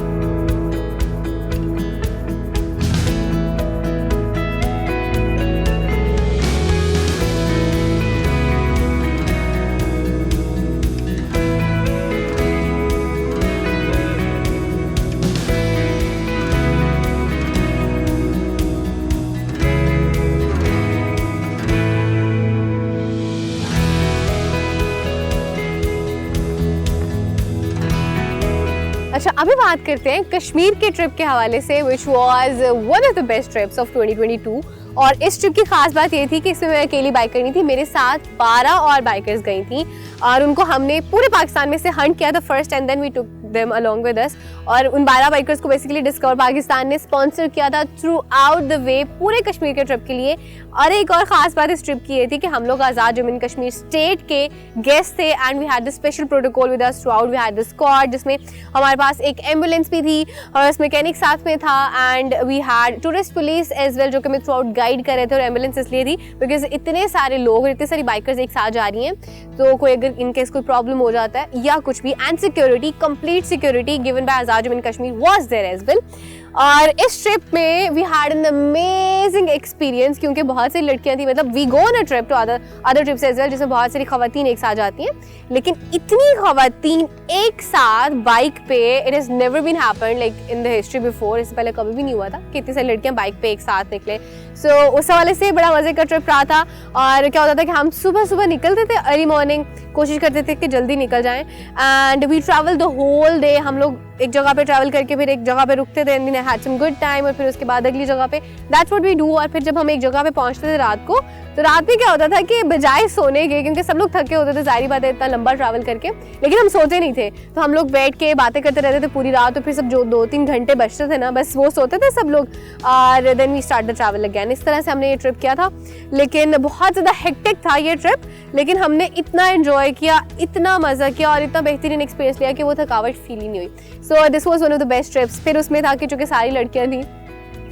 अच्छा, अभी बात करते हैं कश्मीर के ट्रिप के हवाले से, which was one of the best trips of 2022। और इस ट्रिप की खास बात ये थी कि इसमें मैं अकेली बाइक करनी थी, मेरे साथ 12 और बाइकर्स गई थी, और उनको हमने पूरे पाकिस्तान में से हंट किया था first, and then we took them along with us. और उन 12 बाइकर्स को बेसिकली डिस्कवर पाकिस्तान ने स्पॉन्सर किया था थ्रू आउट द वे पूरे कश्मीर के ट्रिप के लिए। और एक और ख़ास बात इस ट्रिप की ये थी कि हम लोग आज़ाद जम्मू एंड कश्मीर स्टेट के गेस्ट थे, and we had the special protocol with us throughout. We had the squad जिसमें हमारे पास एक एम्बुलेंस भी थी और उस मैकेनिक साथ में था, and we had tourist police as well जो कि हमें थ्रू आउट गाइड कर रहे थे। और एम्बुलेंस इसलिए थी बिकॉज इतने सारे लोग और इतनी सारी बाइकर्स एक साथ जा रही हैं, तो कोई अगर इनकेस कोई प्रॉब्लम हो जाता है या कुछ भी, and security, complete security given by Azad Jammu and Kashmir was there as well. और इस ट्रिप में we had an amazing experience, क्योंकि बहुत सारी लड़कियां थी, मतलब we go on a trip to other trips as well जिसमें बहुत सारी खवातीन एक साथ जाती हैं, लेकिन इतनी खवातीन एक साथ बाइक पे, it has never been happened like in the history before. इससे पहले कभी भी नहीं हुआ था कि इतनी सारी लड़कियां बाइक पे एक साथ निकले। सो उस हवाले से बड़ा मज़े का ट्रिप रहा था। और क्या होता था कि हम सुबह निकलते थे अर्ली मॉर्निंग, कोशिश करते थे कि जल्दी निकल जाएं, and we travel the whole day. हम लोग एक जगह पे ट्रैवल करके फिर एक जगह पे रुकते थे, and had some good time, और फिर उसके बाद अगली जगह पे, दैट्स व्हाट वी डू। और फिर जब हम एक जगह पे पहुंचते थे रात को, तो रात में क्या होता था कि बजाय सोने के, क्योंकि सब लोग थके होते थे जाहिर बात है इतना लंबा ट्रैवल करके, लेकिन हम सोते नहीं थे, तो हम लोग बैठ के बातें करते रहते थे पूरी रात, और फिर सब जो 2-3 घंटे बचते थे ना, बस वो सोते थे सब लोग, और then we start the travel again. इस तरह से हमने ये ट्रिप किया था, लेकिन बहुत ज़्यादा हेक्टिक था ये ट्रिप, लेकिन हमने इतना एंजॉय किया, इतना मज़ा किया और इतना बेहतरीन एक्सपीरियंस लिया कि वो थकावट फील ही नहीं हुई। सो this was one of the best trips. फिर उसमें था कि चूँकि सारी लड़कियाँ थी,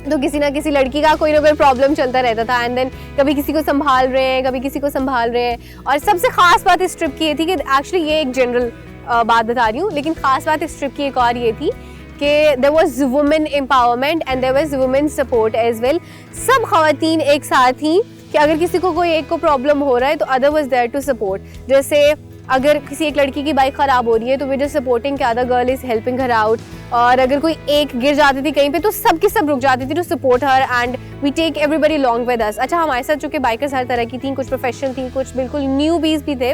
तो किसी ना किसी लड़की का कोई ना कोई प्रॉब्लम चलता रहता था, एंड देन कभी किसी को संभाल रहे हैं, कभी किसी को संभाल रहे हैं। और सबसे ख़ास बात इस ट्रिप की ये थी कि एक्चुअली ये एक जनरल बात बता रही हूँ, लेकिन ख़ास बात इस ट्रिप की एक और ये थी कि there was women empowerment and there was women support as well. सब ख़वातीन एक साथ थी कि अगर किसी को कोई एक को प्रॉब्लम हो रहा है तो other was there to support. जैसे अगर किसी एक लड़की की बाइक ख़राब हो रही है तो वी जस्ट सपोर्टिंग कि other girl is helping her out, और अगर कोई एक गिर जाती थी कहीं पे तो सब की सब रुक जाती थी to support her, and we take everybody along with us. अच्छा, हमारे साथ चूँकि बाइकर्स हर तरह की थी, कुछ प्रोफेशनल थी, कुछ बिल्कुल न्यू बीज भी थे,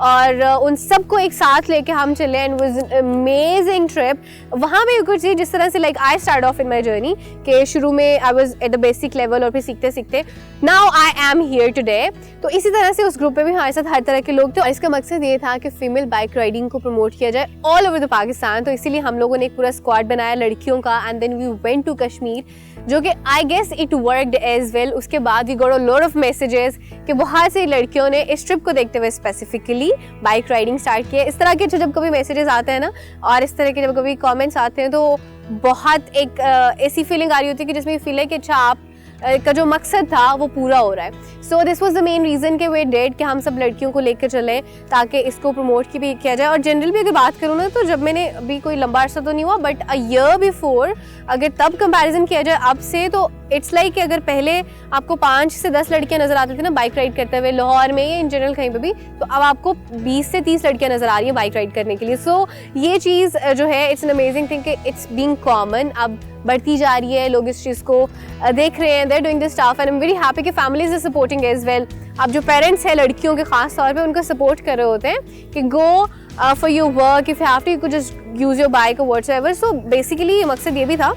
और उन सबको एक साथ लेके हम चले, and was an amazing trip. वहाँ पे कुछ चीज़ जिस तरह से like I start of in my journey कि शुरू में I was at the basic level, और फिर सीखते सीखते now I am here today. तो इसी तरह से उस ग्रुप में भी हमारे साथ हर तरह के लोग थे, और इसका मकसद ये था कि फीमेल बाइक राइडिंग को प्रमोट किया जाए ऑल ओवर द पाकिस्तान। तो इसीलिए हम लोगों ने एक पूरा स्क्वाड बनाया लड़कियों का, and then we went to Kashmir, जो कि I guess it worked as well. उसके बाद we got a lot of messages कि बहुत सी लड़कियों ने इस ट्रिप को देखते हुए स्पेसिफिकली बाइक राइडिंग स्टार्ट किया। इस तरह के जब कभी मैसेजेस आते हैं ना, और इस तरह के जब कभी कमेंट्स आते हैं, तो बहुत एक ऐसी फीलिंग आ रही होती है कि जिसमें फील है कि अच्छा आप का जो मकसद था वो पूरा हो रहा है। So this was the main reason कि वे डेड कि हम सब लड़कियों को लेकर चलें ताकि इसको प्रमोट भी किया जाए। और जनरल भी अगर बात करूँ ना, तो जब मैंने अभी कोई लंबा अर्सा तो नहीं हुआ, बट अ ईयर बिफोर अगर तब कंपैरिजन किया जाए अब से, तो इट्स लाइक कि अगर पहले आपको 5 से 10 लड़कियां नज़र आती थी ना बाइक राइड करते हुए लाहौर में या इन जनरल कहीं पे भी, तो अब आपको 20 से 30 लड़कियां नज़र आ रही हैं बाइक राइड करने के लिए। सो ये चीज़ जो है इट्स एन अमेजिंग थिंग कि इट्स बीइंग कॉमन, अब बढ़ती जा रही है, लोग इस चीज़ को देख रहे हैं, they are doing this stuff, and I am very happy कि families are supporting as well. अब जो पेरेंट्स हैं लड़कियों के खास तौर पे उनको सपोर्ट कर रहे होते हैं कि go for your work, if you have to you could just use your bike और व्हाट्सएवर। सो बेसिकली मकसद ये भी था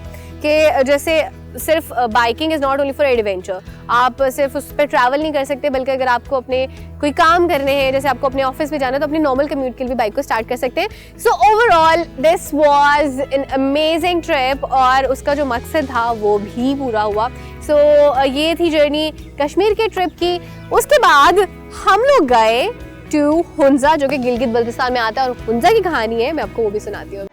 कि जैसे सिर्फ biking is not only for adventure, आप सिर्फ उस पर ट्रैवल नहीं कर सकते, बल्कि अगर आपको अपने कोई काम करने हैं, जैसे आपको अपने ऑफिस में जाना है, तो अपनी नॉर्मल कम्यूट के लिए भी बाइक को स्टार्ट कर सकते हैं। So overall this was an amazing trip, और उसका जो मकसद था वो भी पूरा हुआ। सो ये थी जर्नी कश्मीर के ट्रिप की। उसके बाद हम लोग गए टू हुंजा, जो कि गिलगित बल्तिस्तान में आता है, और हुंजा की कहानी है, मैं आपको वो भी सुनाती हूँ।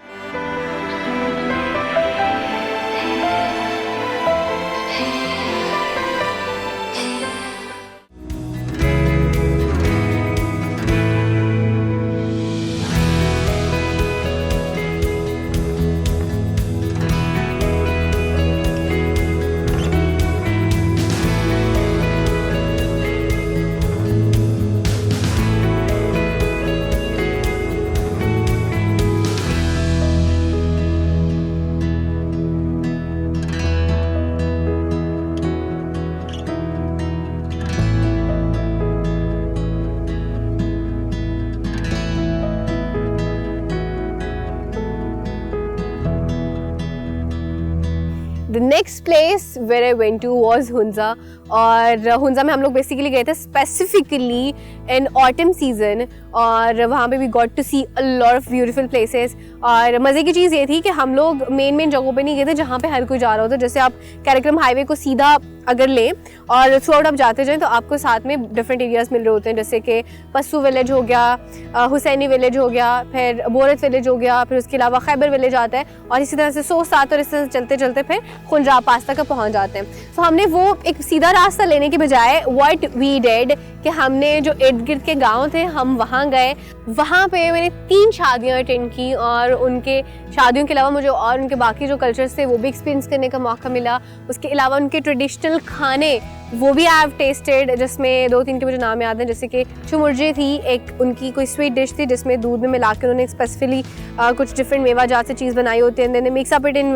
The next place where I went to was Hunza, और हुंजा में हम लोग बेसिकली गए थे स्पेसिफिकली इन ऑटम सीजन, और वहाँ पे we got to see a lot of beautiful places. और मज़े की चीज़ ये थी कि हम लोग मेन जगहों पे नहीं गए थे जहाँ पे हर कोई जा रहा होता। जैसे आप कार्यक्रम हाईवे को सीधा अगर लें और थ्रू आउट आप जाते जाएँ तो आपको साथ में डिफरेंट एरियाज़ मिल रहे होते हैं, जैसे कि पस्सू विलेज हो गया, हुसैनी विलेज हो गया, फिर बोरत विलेज हो गया, फिर उसके अलावा खैबर विलेज आता है, और इसी तरह से 100-7 और इस तरह से चलते चलते फिर खुंजा पास तक पहुँच जाते हैं। तो हमने वो एक सीधा रास्ता लेने के बजाय व्हाट वी डिड कि हमने जो इर्द गिर्द के गांव थे हम वहाँ गए। वहाँ पे मैंने 3 शादियाँ अटेंड की, और उनके शादियों के अलावा मुझे और उनके बाकी जो कल्चर्स थे वो भी एक्सपीरियंस करने का मौका मिला। उसके अलावा उनके ट्रेडिशनल खाने वो भी आई हैव टेस्टेड, जिसमें 2-3 के मुझे नाम याद हैं, जैसे कि चुमुर्जे थी, एक उनकी कोई स्वीट डिश थी जिसमें दूध में मिला के उन्होंने स्पेसिफिकली कुछ डिफरेंट मेवा जात से चीज़ बनाई होती है, then mix up it in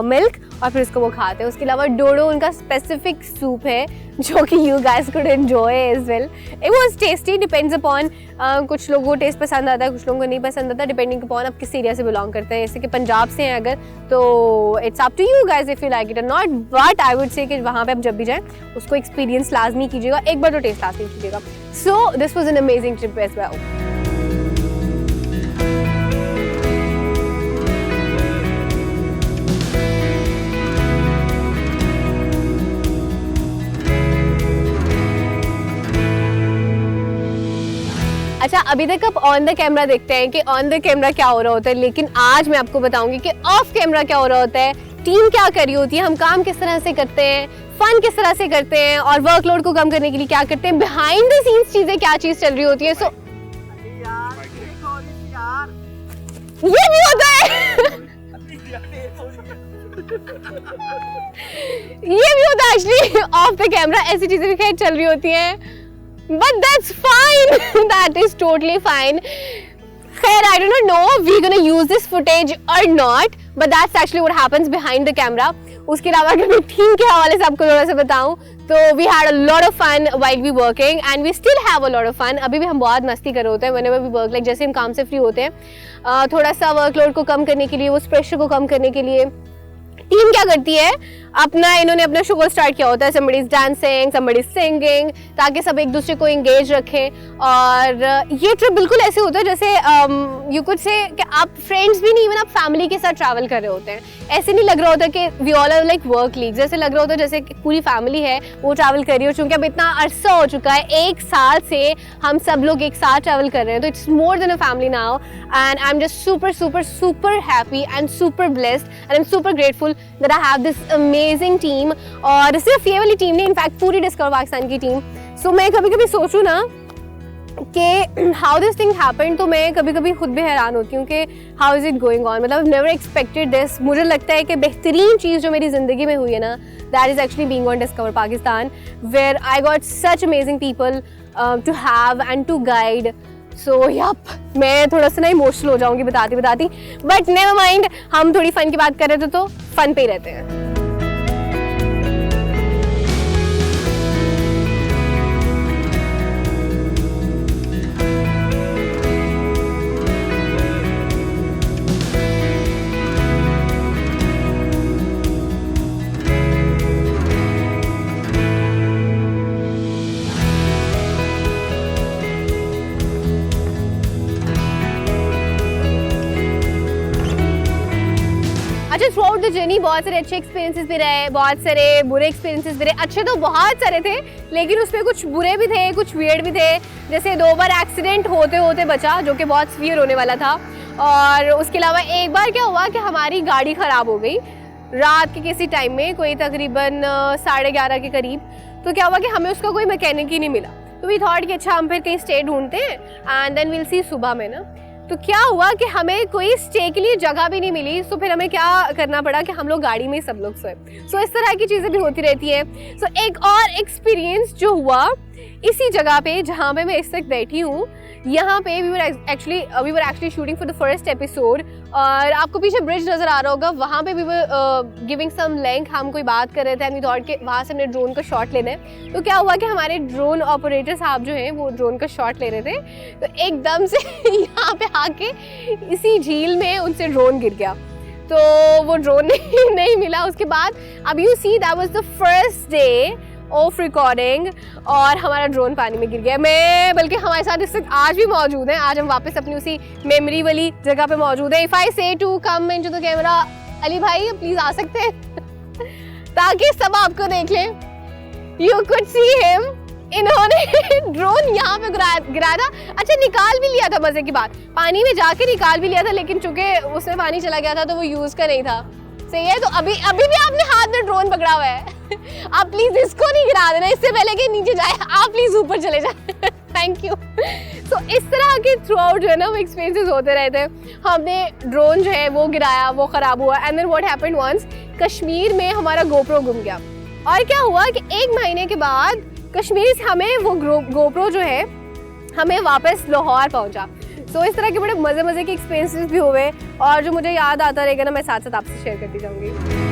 milk और फिर उसको वो खाते हैं। उसके अलावा डोडो उनका स्पेसिफिक सूप है जो कि you guys could enjoy as well. It was tasty, depends upon कुछ लोगों को टेस्ट पसंद आता है, कुछ लोगों को नहीं पसंद आता, डिपेंडिंग अपॉन आप किस एरिया से बिलोंग करते हैं. जैसे कि पंजाब से हैं अगर, तो it's up to you guys if you like it और not, but I would say कि वहाँ पे आप जब भी जाएं उसको एक्सपीरियंस लाजमी कीजिएगा, एक बार तो टेस्ट लाजमी कीजिएगा. So this was an amazing trip as well. अच्छा, अभी तक आप ऑन द कैमरा देखते हैं कि ऑन द कैमरा क्या हो रहा होता है, लेकिन आज मैं आपको बताऊंगी कि ऑफ कैमरा क्या हो रहा होता है, टीम क्या कर रही होती है, हम काम किस तरह से करते हैं, फन किस तरह से करते हैं और वर्कलोड को कम करने के लिए क्या करते हैं, बिहाइंड द सीन्स चीजें क्या चीज चल रही होती है. सो ये भी होता है ये भी होता है एक्चुअली ऑफ द कैमरा, ऐसी चीजें भी खैर चल रही होती हैं. But that's fine. That is totally fine. Khair, I do not know if we're gonna use this footage or not, but that's actually what happens behind the camera. उसके अलावा अगर मैं टीम के हवाले से आपको थोड़ा सा बताऊं तो we had a lot of fun while we working and we still have a lot of fun. अभी भी हम बहुत मस्ती कर रहे होते हैं whenever we work, like जैसे हम काम से फ्री होते हैं, थोड़ा सा वर्कलोड को कम करने के लिए, उस प्रेशर को कम करने के लिए टीम क्या करती है, इन्होंने अपना शो स्टार्ट किया होता है, somebody is dancing, somebody is singing, ताकि सब एक दूसरे को एंगेज रखें. और ये ट्रिप बिल्कुल ऐसे होता है जैसे यू कुड से कि आप फ्रेंड्स भी नहीं, इवन आप फैमिली के साथ ट्रैवल कर रहे होते हैं. ऐसे नहीं लग रहा होता कि we all are like work league, जैसे लग रहा होता है जैसे पूरी फैमिली है वो ट्रैवल कर रही है. और चूंकि अब इतना अरसा हो चुका है, 1 साल से हम सब लोग एक साथ ट्रैवल कर रहे हैं, तो it's more than a family now and I am just super super super happy and super blessed and I am super grateful that I have this amazing team. और सिर्फ ये वाली टीम नहीं, इनफैक्ट पूरी डिस्कवर पाकिस्तान की team. सो मैं कभी कभी सोचूं ना कि हाउ दिस थिंग हैपेंड, तो मैं कभी कभी खुद भी हैरान होती हूँ कि how is it going on. मतलब नेवर एक्सपेक्टेड दिस. मुझे लगता है कि बेहतरीन चीज़ जो मेरी ज़िंदगी में हुई है ना, that is actually being on discover Pakistan, where I got such amazing people to have and to guide. So yup, मैं थोड़ा सा ना इमोशनल हो जाऊँगी बताती, बट नेवर माइंड, हम थोड़ी फ़न की बात कर रहे थे तो फ़न पे ही रहते हैं. अच्छा, थ्रू आउट द जर्नी बहुत सारे अच्छे एक्सपीरियंसेस भी रहे, बहुत सारे बुरे एक्सपीरियंसेस भी रहे. अच्छे तो बहुत सारे थे, लेकिन उसमें कुछ बुरे भी थे, कुछ वियर्ड भी थे. जैसे 2 बार एक्सीडेंट होते होते बचा, जो कि बहुत सीवियर होने वाला था. और उसके अलावा एक बार क्या हुआ कि हमारी गाड़ी ख़राब हो गई रात के किसी टाइम में, कोई तकरीबन 11:30 के करीब. तो क्या हुआ कि हमें उसका कोई मैकेनिक ही नहीं मिला. तो वी थॉट कि अच्छा हम फिर कहीं स्टे ढूंढते हैं एंड देन विल सी सुबह में ना. तो क्या हुआ कि हमें कोई स्टे के लिए जगह भी नहीं मिली. सो फिर हमें क्या करना पड़ा कि हम लोग गाड़ी में ही सब लोग सोए. सो इस तरह की चीज़ें भी होती रहती है. सो एक और एक्सपीरियंस जो हुआ इसी जगह पे जहाँ पे मैं इस वक्त बैठी हूँ, यहाँ पे we were actually shooting for the first episode. और आपको पीछे ब्रिज नज़र आ रहा होगा, वहाँ पे we were giving some link. हम कोई बात कर रहे थे एंड वी थॉट के वहाँ से हमने ड्रोन का शॉट लेना है. तो क्या हुआ कि हमारे ड्रोन ऑपरेटर साहब जो हैं वो ड्रोन का शॉट ले रहे थे, तो एकदम से यहाँ पे आके इसी झील में उनसे ड्रोन गिर गया. तो वो ड्रोन नहीं मिला. उसके बाद अब you see that was the first day of recording और हमारा ड्रोन पानी में गिर गया. मैं बल्कि हमारे साथ इस वक्त आज भी मौजूद हैं. आज हम वापस अपनी उसी मेमोरी वाली जगह पे मौजूद हैं. If I say to come into the camera, Ali भाई प्लीज आ सकते हैं ताकि सब आपको देख लें. You could see him. इन्होंने ड्रोन यहाँ पे गिराया था. अच्छा, निकाल भी लिया था, मजे की बात, पानी में जाके निकाल भी लिया था, लेकिन चूंकि उसमें पानी चला गया था तो वो यूज का नहीं था. सही है. तो अभी भी आपने हाथ में ड्रोन पकड़ा हुआ है. आप प्लीज इसको नहीं गिरा देना, इससे पहले कि नीचे जाए. आप प्लीज ऊपर चले जाए. Thank you. सो इस तरह के थ्रू आउट जो है ना वो एक्सपीरियंसेस होते रहते हैं. हमने ड्रोन जो है वो गिराया, वो खराब हुआ. And then what happened once, Kashmir में हमारा गोप्रो गुम गया. और क्या हुआ कि 1 महीने के बाद कश्मीर से हमें वो गोप्रो जो है हमें वापस लाहौर पहुंचा. सो इस तरह के बड़े मज़े के एक्सपीरियंसेस भी हुए और जो मुझे याद आता रहेगा ना मैं साथ साथ आपसे शेयर करती जाऊंगी.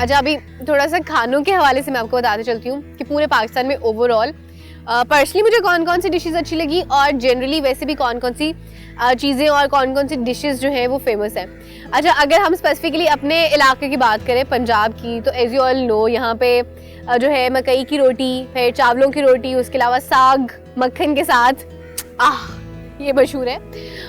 अच्छा, अभी थोड़ा सा खानों के हवाले से मैं आपको बताते चलती हूँ कि पूरे पाकिस्तान में ओवरऑल पर्सनली मुझे कौन कौन सी डिशेस अच्छी लगी और जनरली वैसे भी कौन कौन सी चीज़ें और कौन कौन सी डिशेस जो हैं वो फेमस हैं। अच्छा, अगर हम स्पेसिफिकली अपने इलाके की बात करें पंजाब की, तो एज यू ऑल नो यहाँ पे जो है मकई की रोटी, फिर चावलों की रोटी, उसके अलावा साग मक्खन के साथ, ये मशहूर है।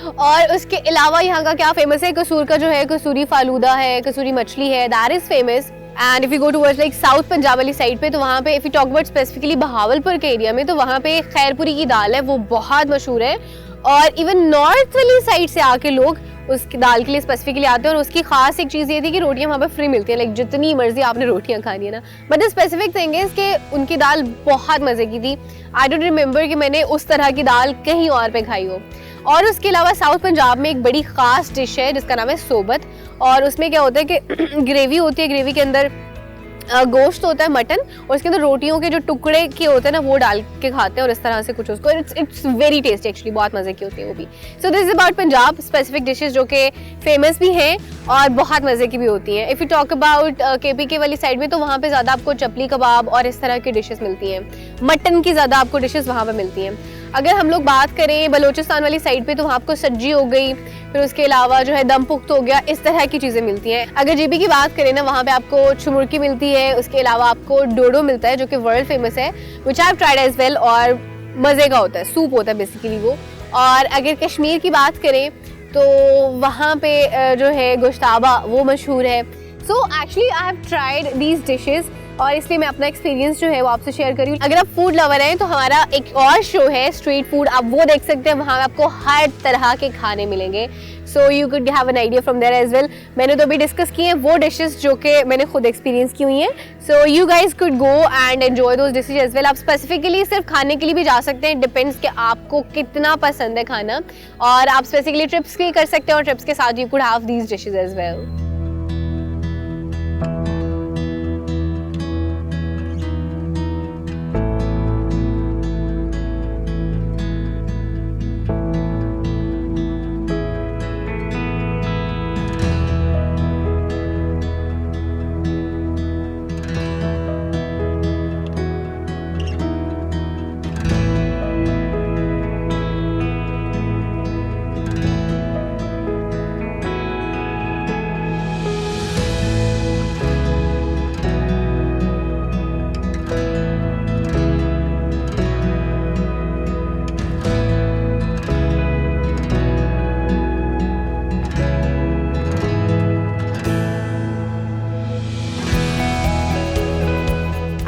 और उसके अलावा यहाँ का क्या फेमस है, कसूर का जो है कसूरी फालूदा है, कसूरी मछली है, that is famous. And if you go towards like south Punjab वाली साइड पे, तो वहाँ पे if you talk about specifically Bahawalpur के एरिया में, तो वहाँ पे खैरपुरी की दाल है, वो बहुत मशहूर है। और इवन नॉर्थ वाली साइड से आके लोग उस दाल के लिए स्पेसिफिकली आते हैं। और उसकी खास एक चीज़ ये थी कि रोटियां वहाँ पे फ्री मिलती हैं, लाइक जितनी मर्जी आपने रोटियां खानी है ना। But the specific thing is कि उनकी दाल बहुत मज़े की थी। आई डोंट रिमेंबर कि मैंने उस तरह की दाल कहीं और पे खाई हो। और उसके अलावा साउथ पंजाब में एक बड़ी ख़ास डिश है जिसका नाम है सोबत। और उसमें क्या होता है कि ग्रेवी होती है, ग्रेवी के अंदर गोश्त होता है मटन, और उसके अंदर रोटियों के जो टुकड़े के होते हैं ना वो डाल के खाते हैं, और इस तरह से कुछ उसको इट्स वेरी टेस्टी एक्चुअली, बहुत मज़े की होती है वो भी। So this is about Punjab specific dishes जो कि फेमस भी हैं और बहुत मज़े की भी होती हैं। If you talk about KPK वाली साइड में, तो वहाँ पे ज़्यादा आपको चपली कबाब और इस तरह की डिशेस मिलती हैं, मटन की ज़्यादा आपको डिशेस वहाँ पर मिलती हैं। अगर हम लोग बात करें बलोचिस्तान वाली साइड पे, तो वहाँ आपको सज्जी हो गई, फिर उसके अलावा जो है दम पुख्त हो गया, इस तरह की चीज़ें मिलती हैं। अगर GB की बात करें ना, वहाँ पे आपको चुमुरकी मिलती है, उसके अलावा आपको डोडो मिलता है जो कि वर्ल्ड फेमस है, which I have tried as well, और मज़े का होता है, सूप होता है बेसिकली वो। और अगर कश्मीर की बात करें तो वहाँ पे जो है गोश्ताबा वो मशहूर है। So actually I have tried these dishes, और इसलिए मैं अपना एक्सपीरियंस जो है वो आपसे शेयर करी हूँ। अगर आप फूड लवर हैं तो हमारा एक और शो है स्ट्रीट फूड, आप वो देख सकते हैं, वहाँ आपको हर तरह के खाने मिलेंगे। So you could have an idea from there as well. मैंने तो अभी डिस्कस किए हैं वो डिशेस जो कि मैंने खुद एक्सपीरियंस की हुई हैं। So you guys could go and enjoy those dishes as well. आप स्पेसिफिकली सिर्फ खाने के लिए भी जा सकते हैं, डिपेंड्स कि आपको कितना पसंद है खाना, और आप स्पेसिफिकली ट्रिप्स भी कर सकते हैं, और ट्रिप्स के साथ you could have these dishes as well.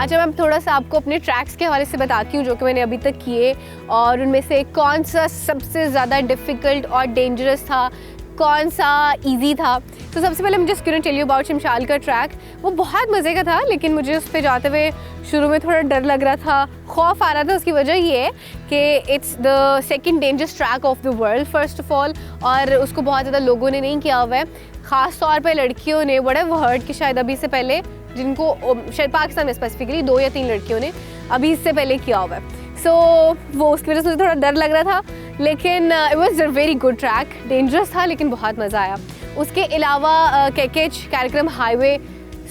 अच्छा, मैं थोड़ा सा आपको अपने ट्रैक्स के हवाले से बताती हूँ जो कि मैंने अभी तक किए, और उनमें से कौन सा सबसे ज़्यादा डिफ़िकल्ट और डेंजरस था, कौन सा इजी था। तो सबसे पहले मुझे गोना टेल यू अबाउट शमशाल का ट्रैक। वो बहुत मज़े का था, लेकिन मुझे उस पर जाते हुए शुरू में थोड़ा डर लग रहा था, खौफ आ रहा था। उसकी वजह ये है कि it's the second dangerous track of the world first of all, और उसको बहुत ज़्यादा लोगों ने नहीं किया हुआ है, ख़ास तौर पर लड़कियों ने। बड़ा वर्ड कि शायद अभी से पहले, जिनको शायद पाकिस्तान में स्पेसिफिकली 2 या 3 लड़कियों ने अभी इससे पहले किया हुआ है। सो वो उसकी वजह से मुझे थोड़ा डर लग रहा था, लेकिन it was a very good track. Dangerous था लेकिन बहुत मज़ा आया। उसके अलावा केकेच कार्यक्रम highway,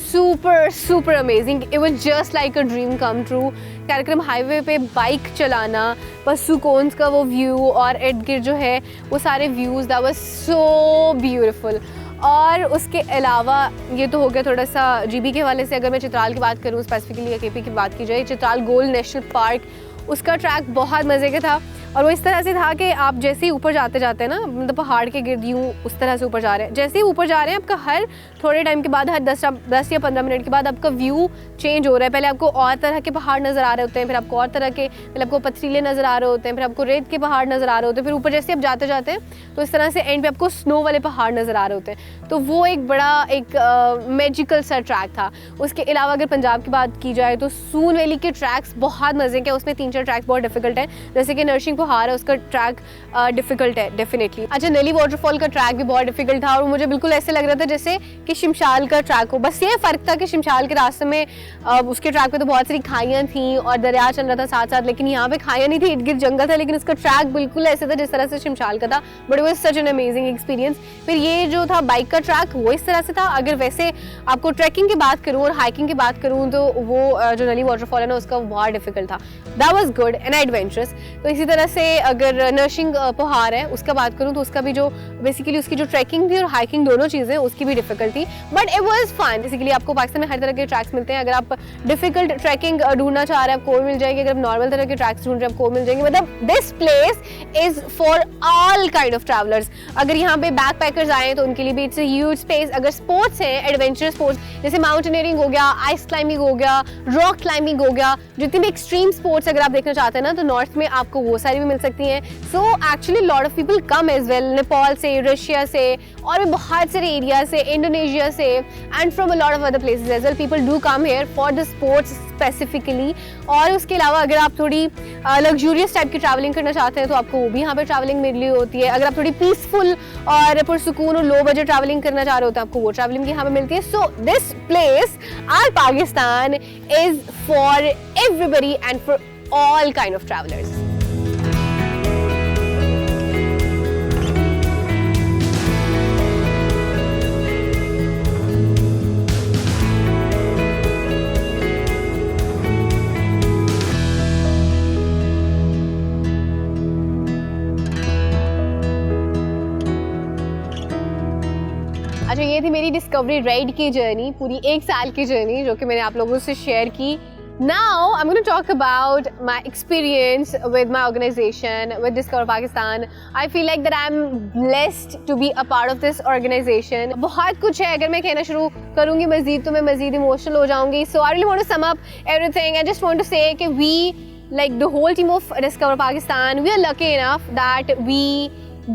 super amazing, it was just like a dream come true. कार्यक्रम हाईवे पे बाइक चलाना, बस सुकून का वो व्यू, और इर्द गिर्द जो है वो सारे views, that was so beautiful. और उसके अलावा ये तो हो गया थोड़ा सा GB के हवाले से। अगर मैं चित्राल की बात करूँ स्पेसिफिकली, या KP की बात की जाए, चित्राल गोल्ड नेशनल पार्क, उसका ट्रैक बहुत मज़े का था। और वो इस तरह से था कि आप जैसे ही ऊपर जाते जाते हैं ना, मतलब पहाड़ के गिर्द यूँ उस तरह से ऊपर जा रहे हैं, जैसे ही ऊपर जा रहे हैं आपका हर थोड़े टाइम के बाद, हर 10 या 15 मिनट के बाद आपका व्यू चेंज हो रहा है। पहले आपको और तरह के पहाड़ नज़र आ रहे होते हैं, फिर आपको और तरह के, पहले आपको पथरीले नज़र आ रहे होते हैं, फिर आपको रेत के पहाड़ नज़र आ रहे होते हैं, फिर ऊपर जैसे आप जाते जाते हैं तो इस तरह से एंड पे आपको स्नो वाले पहाड़ नज़र आ रहे होते हैं। तो वो एक बड़ा एक मैजिकल सा ट्रैक था। उसके अलावा अगर पंजाब की बात की जाए तो सून वैली के ट्रैक्स बहुत मज़े के, उसमें 3-4 ट्रैक बहुत डिफिकल्ट है, जैसे कि नरसिंह पहाड़ है उसका ट्रैक डिफिकल्ट है डेफिनेटली। अच्छा, नली वाटरफॉल का ट्रैक भी बहुत डिफिकल्ट था और मुझे बिल्कुल ऐसे लग रहा था जैसे कि शिमशाल का ट्रैक हो। बस ये फ़र्क था कि शिमशाल के रास्ते में उसके ट्रैक पे तो बहुत सारी खाइयाँ थी और दरिया चल रहा था साथ साथ, लेकिन यहाँ पे खाइयाँ नहीं थी, इर्द गिर्द जंगल था, लेकिन उसका ट्रैक बिल्कुल ऐसे था जिस तरह से शिमशाल का था। But it was such an amazing experience. फिर ये जो था बाइक का ट्रैक वो इस तरह से था। अगर वैसे आपको ट्रैकिंग की बात करूँ और हाइकिंग की बात करूँ तो वो जो नली वाटरफॉल है ना उसका बहुत डिफिकल्ट था। That was good and adventurous. तो इसी तरह से अगर नरसिंह पहाड़ है उसका बात करूँ तो उसका भी जो बेसिकली उसकी जो ट्रैकिंग थी और हाइकिंग दोनों चीज़ें उसकी भी डिफिकल्ट थी, but it was fun. Basically आपको पाकिस्तान में हर तरह के ट्रैक्स मिलते हैं। अगर आप डिफिकल्ट ट्रैकिंग ढूंढना चाह रहे हैं आपको मिल जाएगी, अगर आप नॉर्मल तरह के ट्रैक्स ढूंढ रहे हैं आपको मिल जाएंगे। मतलब this place is for all kind of travellers. अगर यहाँ पे बैकपैकर्स आए तो उनके लिए भी इट्स अ ह्यूज स्पेस। अगर स्पोर्ट्स हैं, एडवेंचर स्पोर्ट्स जैसे माउंटेनियरिंग हो गया, आइस क्लाइंबिंग हो गया, रॉक क्लाइंबिंग हो गया, जितनी भी एक्सट्रीम स्पोर्ट्स अगर आप देखना चाहते हैं ना तो नॉर्थ में आपको वो सारी भी मिल सकती हैं। So actually lot of people come as well, Nepal से, रशिया से और भी बहुत सारे एरिया से, इंडोनेशिया से and from a lot of other places as well. People do come here for the sports specifically. और उसके अलावा अगर आप थोड़ी लग्जूरियस टाइप की ट्रैवलिंग करना चाहते हैं तो आपको वो भी यहाँ पे ट्रैवलिंग मिल रही होती है। अगर आप थोड़ी पीसफुल और पुरसुकून और लो बजट ट्रैवलिंग करना चाह रहे हो तो आपको वो ट्रैवलिंग यहाँ पे मिलती है। So this place our Pakistan is for everybody and for all kind of travellers. अच्छा, ये थी मेरी डिस्कवरी राइड की जर्नी, पूरी 1 साल की जर्नी जो कि मैंने आप लोगों से शेयर की। Now I'm going to talk about my experience with my organization, with Discover Pakistan. I feel like that I'm blessed to be a part of this organization. बहुत कुछ है, अगर मैं कहना शुरू करूँगी मज़ीद तो मैं मज़ीद इमोशनल हो जाऊँगी. So I really want to sum up everything. I just want to say कि we, like the whole team of Discover Pakistan, we are lucky enough that we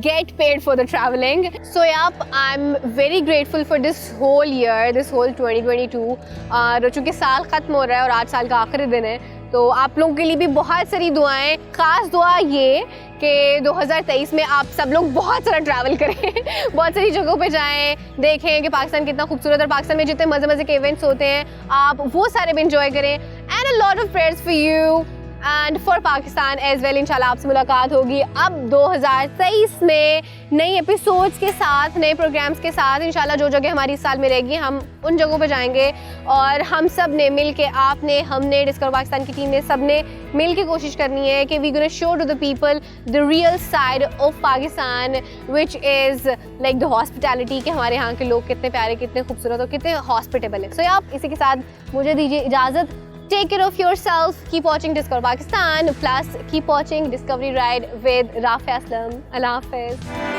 get paid for the traveling. So yep, I'm very grateful for this whole year, this whole 2022. और चूँकि साल ख़त्म हो रहा है और आज साल का आखिरी दिन है तो आप लोगों के लिए भी बहुत सारी दुआएं। ख़ास दुआ ये कि 2023 में आप सब लोग बहुत सारा ट्रैवल करें, बहुत सारी जगहों पे जाएं, देखें कि पाकिस्तान कितना खूबसूरत है, पाकिस्तान में जितने मज़े के इवेंट्स होते हैं आप वो सारे भी इंजॉय करें। And a lot of prayers for you and for Pakistan as well. इंशाल्लाह आपसे मुलाकात होगी अब 2023 में नई एपिसोड्स के साथ, नए प्रोग्राम्स के साथ। इंशाल्लाह जो जगह हमारी इस साल में रहेगी हम उन जगहों पे जाएंगे और हम सब ने मिल के, आपने, हमने, डिस्कवर पाकिस्तान की टीम ने, सब ने मिल के कोशिश करनी है कि we gonna show to the people the real side of Pakistan which is like the hospitality, कि हमारे यहाँ के लोग कितने प्यारे, कितने खूबसूरत और कितने हॉस्पिटेबल है। सो आप इसी के साथ मुझे दीजिए इजाज़त। Take care of yourself. Keep watching Discover Pakistan. Plus, keep watching Discovery Ride with Rafia Aslam. Allah Hafiz.